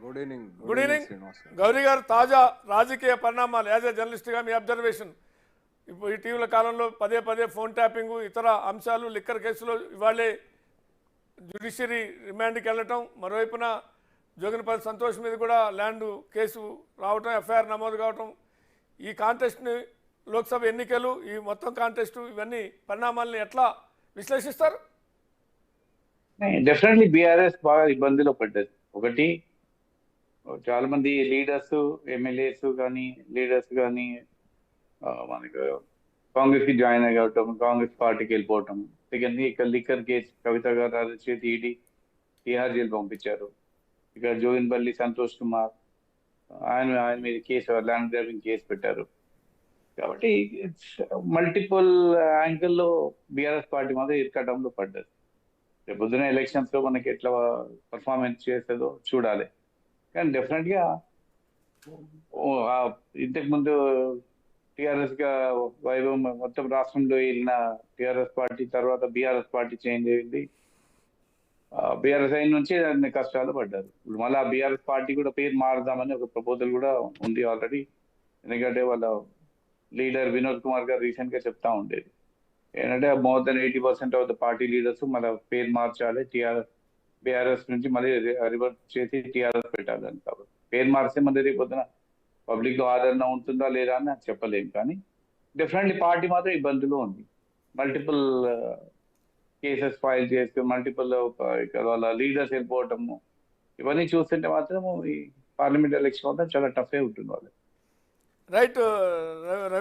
Good evening good evening Srinivas గారు. గౌరీ గారు. తాజా రాజకీయ పరిణామాలు యాజ్ ఏ జర్నలిస్ట్గా మీ అబ్జర్వేషన్. ఇప్పుడు ఇటీవల కాలంలో పదే పదే ఫోన్ ట్యాపింగ్, ఇతర అంశాలు, లిక్కర్ కేసులో ఇవాళే జ్యుడిషియరీ రిమాండ్కి వెళ్ళటం, మరోవైపున జోగినపల్లి సంతోష్ మీద కూడా ల్యాండ్ కేసు రావటం, ఎఫ్ఐఆర్ నమోదు కావటం, ఈ కాంటెస్ట్ని లోక్సభ ఎన్నికలు, ఈ మొత్తం కాంటెస్టు, ఇవన్నీ పరిణామాలని ఎట్లా విశ్లేషిస్తారు? డెఫినెట్లీ బీఆర్ఎస్ బాగా ఇబ్బందిలో పడ్డది. ఒకటి, చాలా మంది లీడర్స్, ఎమ్మెల్యేస్ కానీ లీడర్స్ కానీ మనకు కాంగ్రెస్ కి జాయిన్ అవ్వటం, కాంగ్రెస్ పార్టీకి వెళ్ళిపోవటం. సెకండ్, ఇక్కడ లిక్కర్ కేసు కవిత గారు అరెస్ట్ చేసి ఈడీ తిహార్ జైలు పంపించారు. ఇక్కడ జోగిన్పల్లి సంతోష్ కుమార్ ఆయన మీద కేసు, ల్యాండ్ గ్రాబింగ్ కేసు పెట్టారు. కాబట్టి మల్టిపుల్ యాంగిల్లో బీఆర్ఎస్ పార్టీ మాత్రం ఇరకటంలో పడ్డది. రేపు పొద్దున ఎలక్షన్స్ లో మనకి ఎట్లా పర్ఫార్మెన్స్ చేస్తుందో చూడాలి. కానీ డెఫినెట్ గా ఇంతకు ముందు టిఆర్ఎస్ గా వైభవం మొత్తం రాష్ట్రంలో వెళ్ళిన టిఆర్ఎస్ పార్టీ తర్వాత బీఆర్ఎస్ పార్టీ చేంజ్ అయింది. బీఆర్ఎస్ అయిన నుంచి అన్ని కష్టాలు పడ్డారు. ఇప్పుడు మళ్ళీ బీఆర్ఎస్ పార్టీ కూడా పేరు మారుదామని ఒక ప్రపోజల్ కూడా ఉంది ఆల్రెడీ. ఎందుకంటే వాళ్ళ లీడర్ వినోద్ కుమార్ గారు రీసెంట్ గా చెప్తా ఉండేది ఏంటంటే more than 80% of the party leaders మళ్ళీ పేరు మార్చాలి, బీఆర్ఎస్ నుంచి మళ్ళీ రివర్ట్ చేసి టీఆర్ఎస్ పెట్టాలని. కాబట్టి పేరు మార్స్తే మళ్ళీ రేపు పొద్దున పబ్లిక్ లో ఆదరణ ఉంటుందా లేదా అని నాకు చెప్పలేము. కానీ డెఫినెట్లీ పార్టీ మాత్రం ఇబ్బందులు ఉంది. మల్టిపుల్ కేసెస్ ఫైల్ చేస్తూ మల్టిపుల్ వాళ్ళ లీడర్స్ వెళ్ళిపోవటము, ఇవన్నీ చూస్తుంటే మాత్రం ఈ పార్లమెంట్ ఎలక్షన్ మాత్రం చాలా టఫే ఉంటుంది వాళ్ళకి. రైట్.